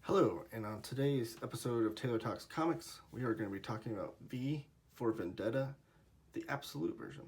Hello, and on today's episode of Taylor Talks Comics, we are going to be talking about V for Vendetta, the absolute version.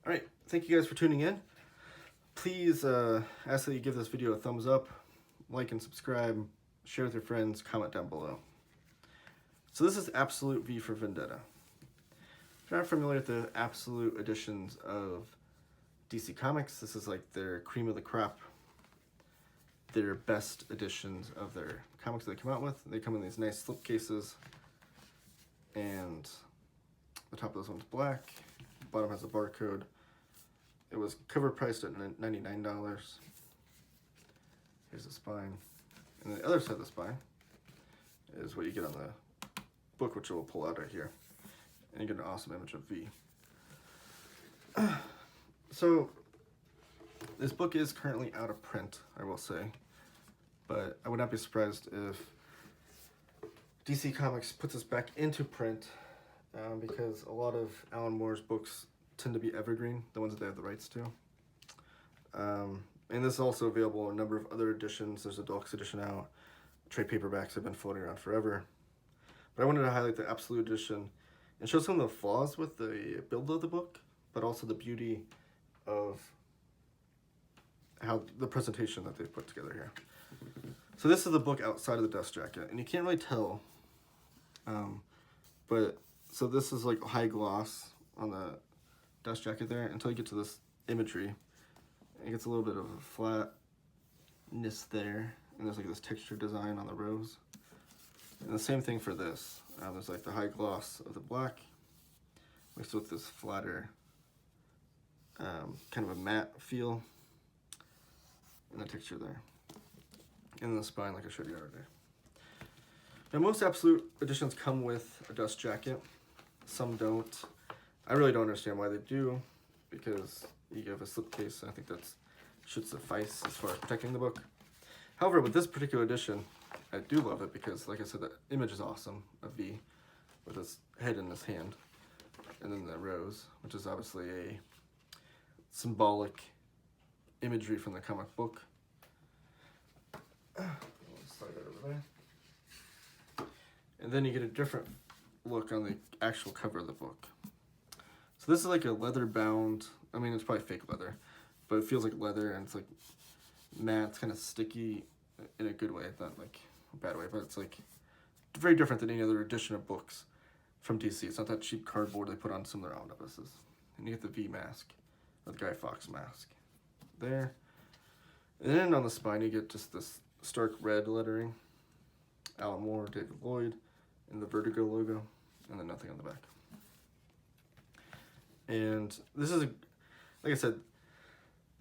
Alright, thank you guys for tuning in. Please ask that you give this video a thumbs up, like and subscribe, share with your friends, comment down below. So this is Absolute V for Vendetta. If you're not familiar with the Absolute editions of DC Comics, this is like their cream of the crop, their best editions of their comics that they come out with. They come in these nice slipcases, and the top of this one's black, the bottom has a barcode. It was cover priced at $99. Here's the spine. And the other side of the spine is what you get on the book, which we'll pull out right here. And you get an awesome image of V. So, this book is currently out of print, I will say. But I would not be surprised if DC Comics puts this back into print because a lot of Alan Moore's books tend to be evergreen, the ones that they have the rights to. And this is also available in a number of other editions. There's a deluxe edition out. Trade paperbacks have been floating around forever. But I wanted to highlight the Absolute edition and show some of the flaws with the build of the book, but also the beauty of how the presentation that they've put together here. So this is the book outside of the dust jacket, and you can't really tell. But so this is like high gloss on the dust jacket there until you get to this imagery. It gets a little bit of a flatness there, and there's like this texture design on the rose. And the same thing for this. There's like the high gloss of the black mixed with this flatter kind of a matte feel and the texture there. And then the spine, like I showed you already. Now most Absolute editions come with a dust jacket. Some don't. I really don't understand why they do, because you have a slipcase, and I think that should suffice as far as protecting the book. However, with this particular edition, I do love it because, like I said, the image is awesome of V with his head in his hand, and then the rose, which is obviously a symbolic imagery from the comic book. Slide that over there. And then you get a different look on the actual cover of the book. So this is like a leather bound, I mean it's probably fake leather, but it feels like leather, and it's like matte, it's kind of sticky in a good way, not like a bad way, but it's like very different than any other edition of books from DC. It's not that cheap cardboard they put on some of their omnibuses. And you get the V mask, or the Guy Fawkes mask there. And then on the spine you get just this stark red lettering, Alan Moore, David Lloyd, and the Vertigo logo, and then nothing on the back. And this is, like I said,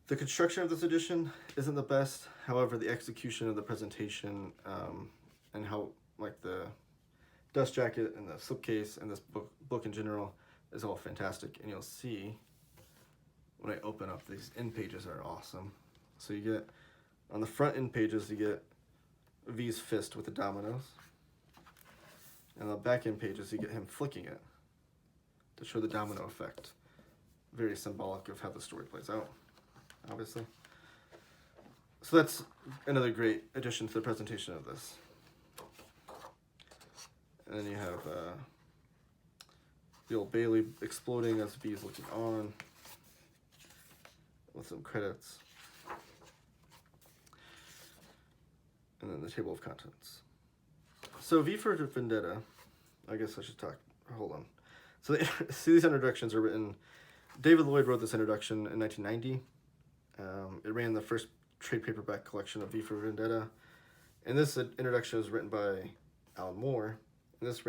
the construction of this edition isn't the best. However, the execution of the presentation and how, like, the dust jacket and the slipcase and this book in general is all fantastic. And you'll see when I open up, these end pages are awesome. So you get, on the front end pages, you get V's fist with the dominoes. And on the back end pages, you get him flicking it to show the domino effect. Very symbolic of how the story plays out, obviously. So that's another great addition to the presentation of this. And then you have the Old Bailey exploding as V is looking on, with some credits. And then the table of contents. So V for Vendetta, I guess I should talk, hold on. So see, these introductions are written, David Lloyd wrote this introduction in 1990. It ran the first trade paperback collection of V for Vendetta. And this introduction was written by Alan Moore. And this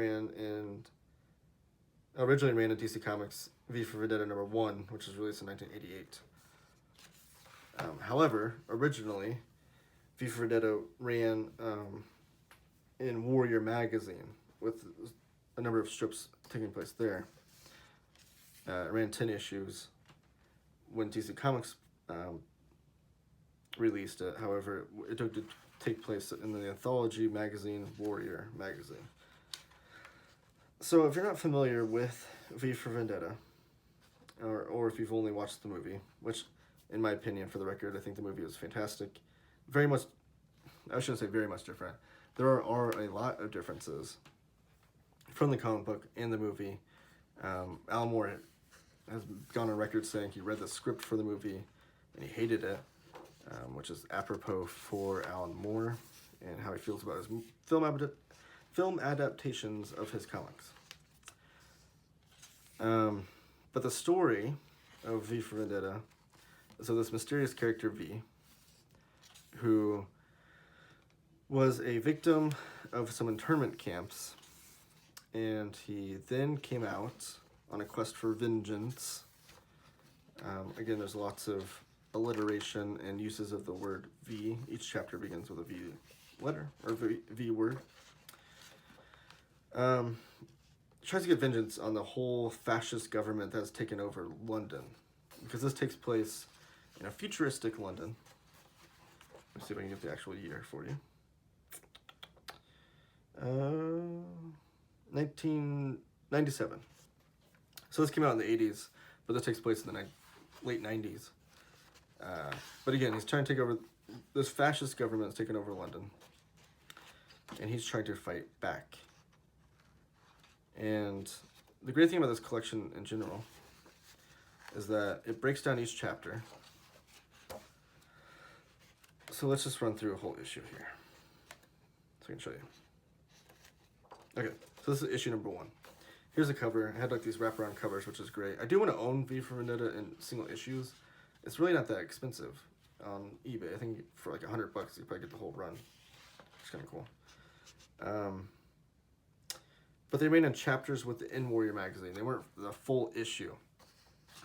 originally ran in DC Comics V for Vendetta #1, which was released in 1988. However, originally, V for Vendetta ran in Warrior magazine with a number of strips taking place there. It ran 10 issues when DC Comics released it. However, it took to take place in the anthology magazine, Warrior magazine. So if you're not familiar with V for Vendetta, or if you've only watched the movie, which, in my opinion, for the record, I think the movie is fantastic. Very much, I shouldn't say very much different. There are a lot of differences from the comic book and the movie. Alan Moore has gone on record saying he read the script for the movie and he hated it, which is apropos for Alan Moore and how he feels about his film adaptations of his comics. But the story of V for Vendetta is of this mysterious character V, who was a victim of some internment camps, and he then came out on a quest for vengeance. Again, there's lots of alliteration and uses of the word V. Each chapter begins with a V letter, or V word. Tries to get vengeance on the whole fascist government that has taken over London, because this takes place in a futuristic London. Let's see if I can get the actual year for you. 1997. So this came out in the 80s, but this takes place in the late 90s. But again, he's trying to take over, this fascist government has taken over London, and he's trying to fight back. And the great thing about this collection in general is that it breaks down each chapter. So let's just run through a whole issue here, so I can show you. Okay, so this is issue number 1. Here's the cover. I had like these wraparound covers, which is great. I do want to own V for Vendetta in single issues. It's really not that expensive on eBay. I think for like $100, you probably get the whole run. It's kind of cool. But they remain in chapters within Warrior magazine. They weren't the full issue.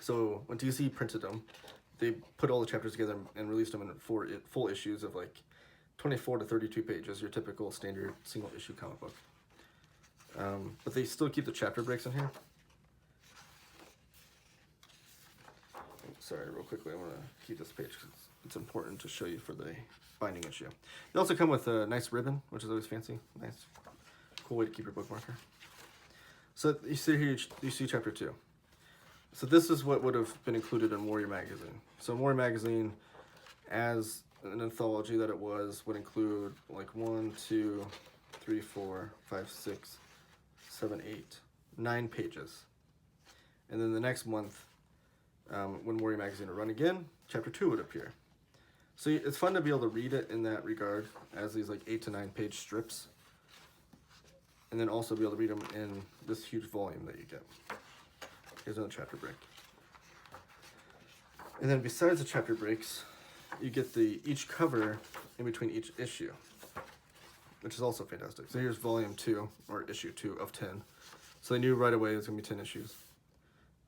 So when DC printed them, they put all the chapters together and released them in full issues of like 24 to 32 pages, your typical standard single issue comic book. But they still keep the chapter breaks in here. Sorry, real quickly, I want to keep this page because it's important to show you for the binding issue. They also come with a nice ribbon, which is always fancy. Nice, cool way to keep your bookmarker. So you see here, you see chapter 2. So this is what would have been included in Warrior magazine. So Warrior magazine, as an anthology that it was, would include like 1, 2, 3, 4, 5, 6, 7, 8, 9 pages. And then the next month, when Warrior magazine would run again, chapter 2 would appear. So it's fun to be able to read it in that regard, as these like 8 to 9 page strips. And then also be able to read them in this huge volume that you get. Here's another chapter break. And then besides the chapter breaks, you get each cover in between each issue, which is also fantastic. So here's volume 2, or issue 2 of 10. So they knew right away it was going to be 10 issues.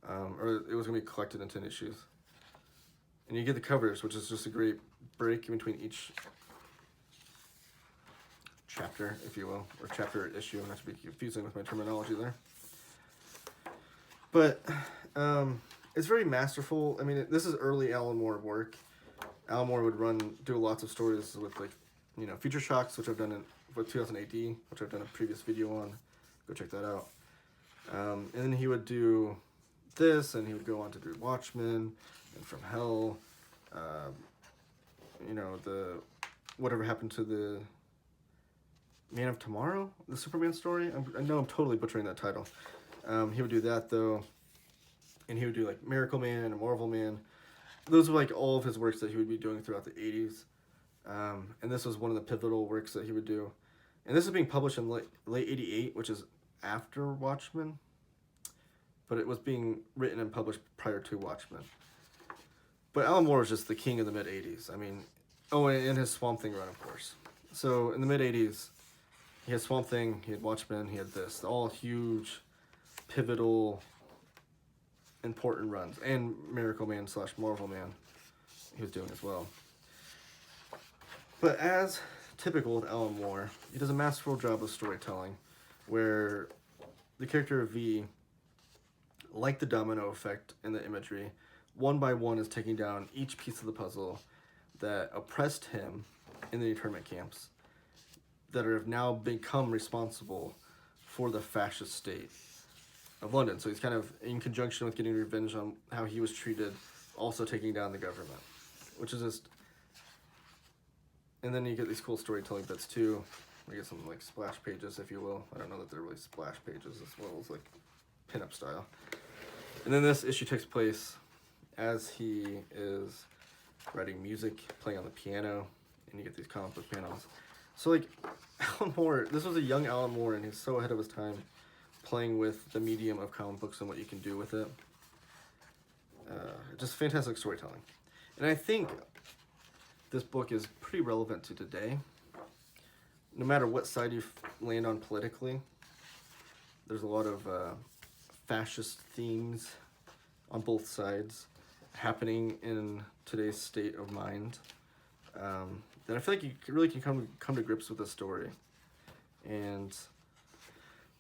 Or it was going to be collected in 10 issues. And you get the covers, which is just a great break in between each chapter, if you will, or chapter issue. Not to be confusing with my terminology there. But it's very masterful. I mean, this is early Alan Moore work. Alan Moore would do lots of stories with, like, you know, Future Shocks, which I've done with 2000 AD, which I've done a previous video on. Go check that out. And then he would do this, and he would go on to do Watchmen and From Hell. You know, whatever happened to the Man of Tomorrow, the Superman story. I know I'm totally butchering that title. He would do that, though, and he would do like Miracle Man and Marvel Man. Those were like all of his works that he would be doing throughout the 80s. And this was one of the pivotal works that he would do. And this is being published in late 88, which is after Watchmen, but it was being written and published prior to Watchmen. But Alan Moore was just the king of the mid-80s. I mean, and his Swamp Thing run, of course. So in the mid-80s, he had Swamp Thing, he had Watchmen, he had this. All huge, pivotal, important runs. And Miracle Man / Marvel Man he was doing as well. But as typical with Alan Moore, he does a masterful job of storytelling, where the character of V, like the domino effect in the imagery, one by one is taking down each piece of the puzzle that oppressed him in the internment camps, that have now become responsible for the fascist state of London. So he's kind of in conjunction with getting revenge on how he was treated, also taking down the government, which is just. And then you get these cool storytelling bits too. We get some like splash pages, if you will. I don't know that they're really splash pages as well as like pinup style. And then this issue takes place as he is writing music, playing on the piano, and you get these comic book panels. So like Alan Moore, this was a young Alan Moore, and he's so ahead of his time, playing with the medium of comic books and what you can do with it. Just fantastic storytelling. And I think this book is pretty relevant to today. No matter what side you land on politically, there's a lot of fascist themes on both sides happening in today's state of mind. That I feel like you really can come to grips with the story and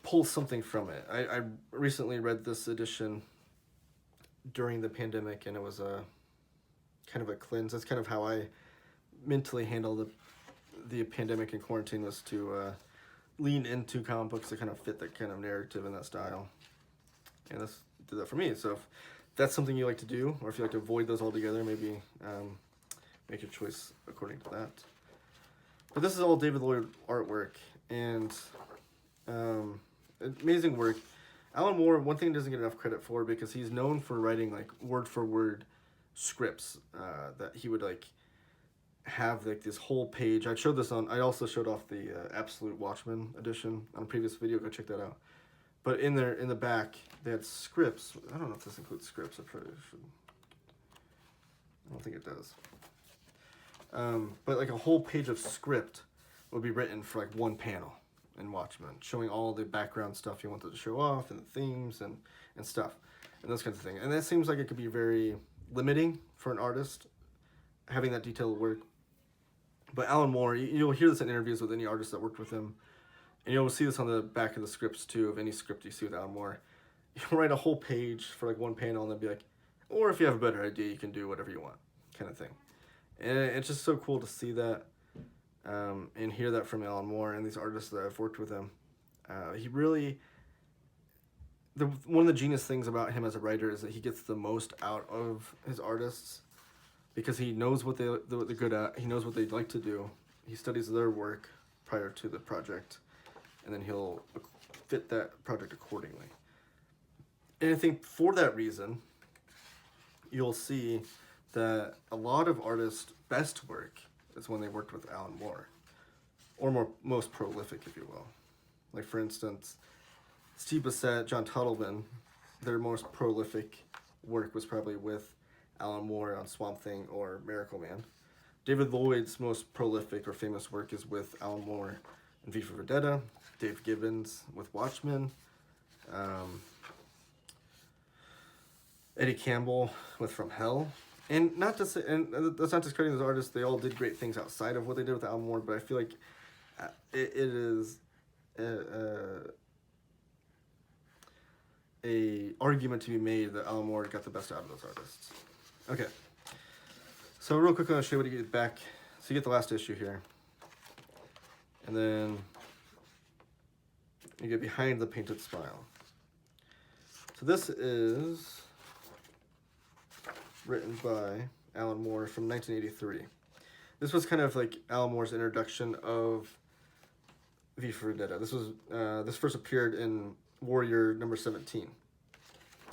pull something from it. I recently read this edition during the pandemic, and it was a kind of a cleanse. That's kind of how I mentally handle the pandemic and quarantine, was to lean into comic books that kind of fit that kind of narrative and that style. And this did that for me. So if that's something you like to do, or if you like to avoid those altogether, maybe make your choice according to that. But this is all David Lloyd artwork, and amazing work. Alan Moore, one thing he doesn't get enough credit for, because he's known for writing like word for word scripts that he would like have like this whole page. I also showed off the Absolute Watchmen edition on a previous video. Go check that out. But in the back, they had scripts. I don't know if this includes scripts. I probably should. I don't think it does. But like a whole page of script would be written for like one panel in Watchmen, showing all the background stuff you wanted to show off, and the themes and stuff, and those kinds of things. And that seems like it could be very limiting for an artist, having that detailed work. But Alan Moore, you'll hear this in interviews with any artist that worked with him, and you'll see this on the back of the scripts too, of any script you see with Alan Moore. You'll write a whole page for like one panel, and they'll be like, or if you have a better idea, you can do whatever you want, kind of thing. And it's just so cool to see that and hear that from Alan Moore and these artists that I've worked with him. He really, one of the genius things about him as a writer is that he gets the most out of his artists, because he knows what they're good at. He knows what they'd like to do. He studies their work prior to the project, and then he'll fit that project accordingly. And I think for that reason, you'll see that a lot of artists' best work is when they worked with Alan Moore, or most prolific, if you will. Like, for instance, Steve Bissett, John Tuttleman, their most prolific work was probably with Alan Moore on Swamp Thing or Miracle Man. David Lloyd's most prolific or famous work is with Alan Moore in V for Vendetta. Dave Gibbons with Watchmen. Eddie Campbell with From Hell. And not to say, and that's not discrediting those artists, they all did great things outside of what they did with Alan Moore, but I feel like it is a argument to be made that Alan Moore got the best out of those artists. Okay, so real quick, I'm going to show you what you get back. So you get the last issue here, and then you get Behind the Painted Smile. So this is written by Alan Moore from 1983. This was kind of like Alan Moore's introduction of V for Vendetta. This first appeared in Warrior number 17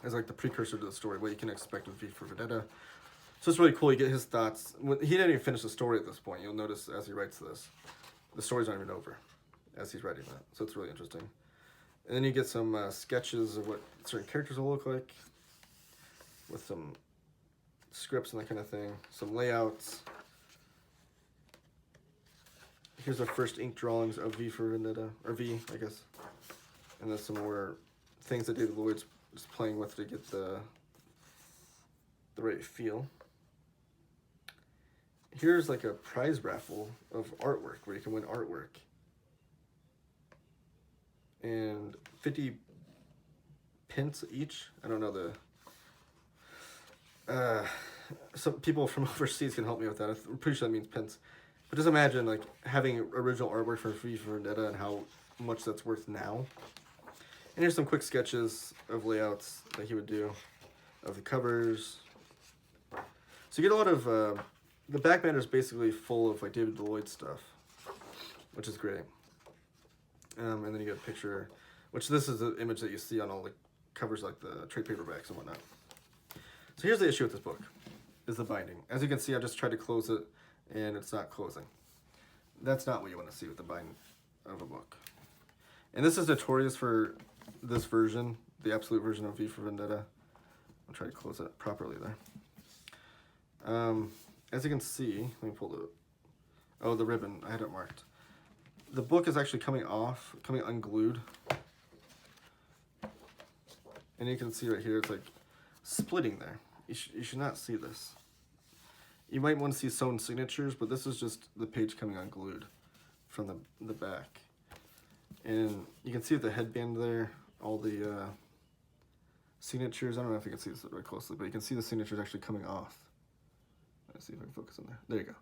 as like the precursor to the story, what you can expect with V for Vendetta. So it's really cool. You get his thoughts. He didn't even finish the story at this point. You'll notice as he writes this, the story's not even over as he's writing that. So it's really interesting. And then you get some sketches of what certain characters will look like, with some scripts and that kind of thing, some layouts. Here's our first ink drawings of V for Vendetta, or V, I guess. And then some more things that David Lloyd's just playing with to get the right feel. here's like a prize raffle of artwork where you can win artwork. And 50 pence each. I don't know some people from overseas can help me with that. I'm pretty sure that means pence. But just imagine like having original artwork for V for Vendetta and how much that's worth now. And here's some quick sketches of layouts that he would do, of the covers. So you get a lot of, the back matter is basically full of like David Lloyd stuff, which is great. And then you get a picture, which this is the image that you see on all the covers, like the trade paperbacks and whatnot. So here's the issue with this book, is the binding. As you can see, I just tried to close it, and it's not closing. That's not what you want to see with the binding of a book. And this is notorious for this version, the absolute version of V for Vendetta. I'll try to close it properly there. As you can see, let me pull the, oh, the ribbon, I had it marked. The book is actually coming off, coming unglued. And you can see right here, it's like splitting there. You should not see this. You might want to see sewn signatures, but this is just the page coming unglued from the back. And you can see the headband there, all the signatures. I don't know if you can see this very closely, but you can see the signatures actually coming off. Let's see if I can focus on there. There you go.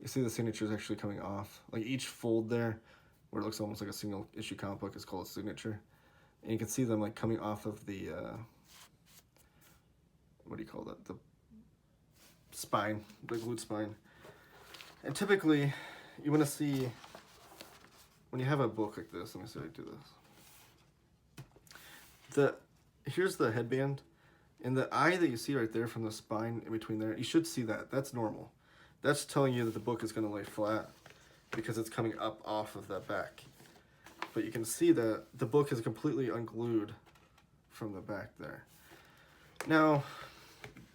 You see the signatures actually coming off. Like each fold there, where it looks almost like a single issue comic book, is called a signature. And you can see them like coming off of the, what do you call that? The spine, the glued spine. And typically, you want to see, when you have a book like this, let me see if I do this. Here's the headband, and the eye that you see right there from the spine in between there, you should see that. That's normal. That's telling you that the book is going to lay flat because it's coming up off of that back. But you can see that the book is completely unglued from the back there. Now,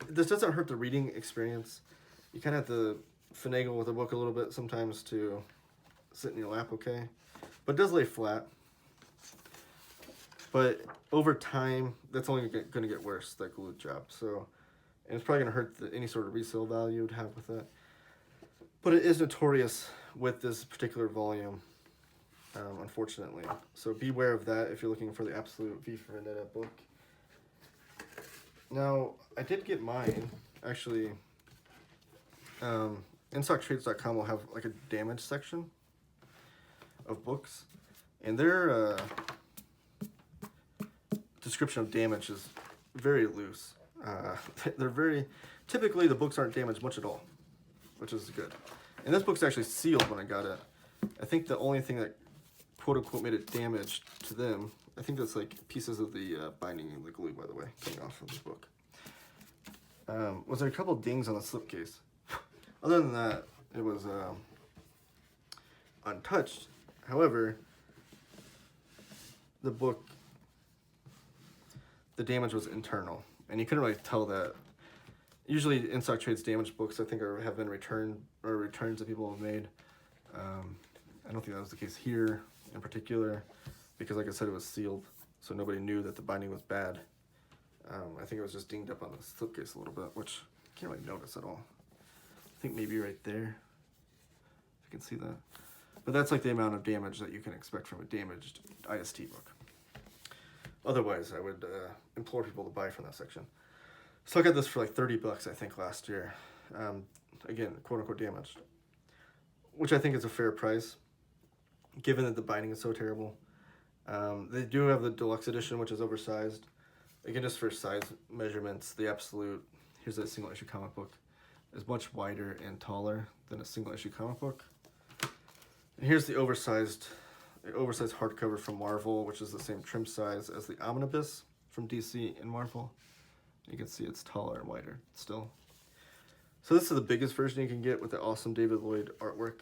this doesn't hurt the reading experience. You kind of have to finagle with the book a little bit sometimes to sit in your lap, okay? But it does lay flat. But over time, that's only going to get worse, that glued job. So, and it's probably going to hurt any sort of resale value you'd have with that. But it is notorious with this particular volume, unfortunately. So beware of that if you're looking for the absolute V for Vendetta book. Now, I did get mine, actually. InStockTrades.com will have like a damage section of books. And their description of damage is very loose. They're very, typically the books aren't damaged much at all, which is good. And this book's actually sealed when I got it. I think the only thing that quote unquote made it damaged to them, I think that's like pieces of the binding and the glue, by the way, coming off of this book. Was there a couple dings on the slipcase? Other than that, it was untouched. However, the book, the damage was internal, and you couldn't really tell that. Usually, in stock trades damaged books, I think, have been returned, or returns that people have made. I don't think that was the case here in particular, because like I said, it was sealed, so nobody knew that the binding was bad. I think it was just dinged up on the slipcase a little bit, which I can't really notice at all. I think maybe right there, if you can see that. But that's like the amount of damage that you can expect from a damaged IST book. Otherwise, I would implore people to buy from that section. So I got this for like 30 bucks, I think, last year. Again, quote-unquote damaged. Which I think is a fair price, given that the binding is so terrible. They do have the deluxe edition, which is oversized. Again, just for size measurements, the absolute, here's a single issue comic book, is much wider and taller than a single issue comic book. And here's the oversized hardcover from Marvel, which is the same trim size as the Omnibus from DC and Marvel. You can see it's taller and wider still. So this is the biggest version you can get with the awesome David Lloyd artwork.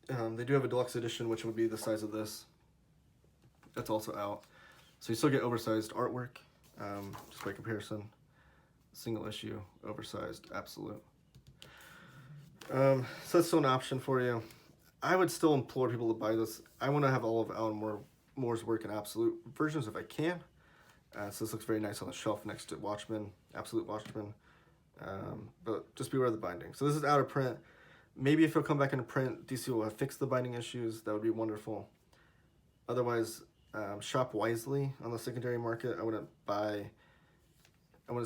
They do have a deluxe edition, which would be the size of this. That's also out. So you still get oversized artwork, just by comparison. Single issue, oversized, absolute. So that's still an option for you. I would still implore people to buy this. I want to have all of Alan Moore's work in absolute versions if I can. So this looks very nice on the shelf next to Watchmen, Absolute Watchmen. But just beware of the binding. So this is out of print. Maybe if it'll come back into print, DC will have fixed the binding issues. That would be wonderful. Otherwise, shop wisely on the secondary market. I wouldn't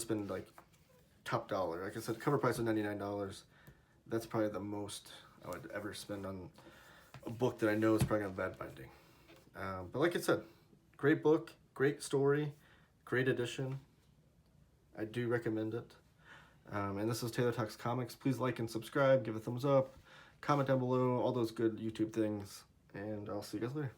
spend like top dollar. Like I said, cover price of $99. That's probably the most I would ever spend on a book that I know is probably going to have bad binding. But like I said, great book, great story, great edition. I do recommend it. And this is Taylor Talks Comics. Please like and subscribe, give a thumbs up, comment down below, all those good YouTube things. And I'll see you guys later.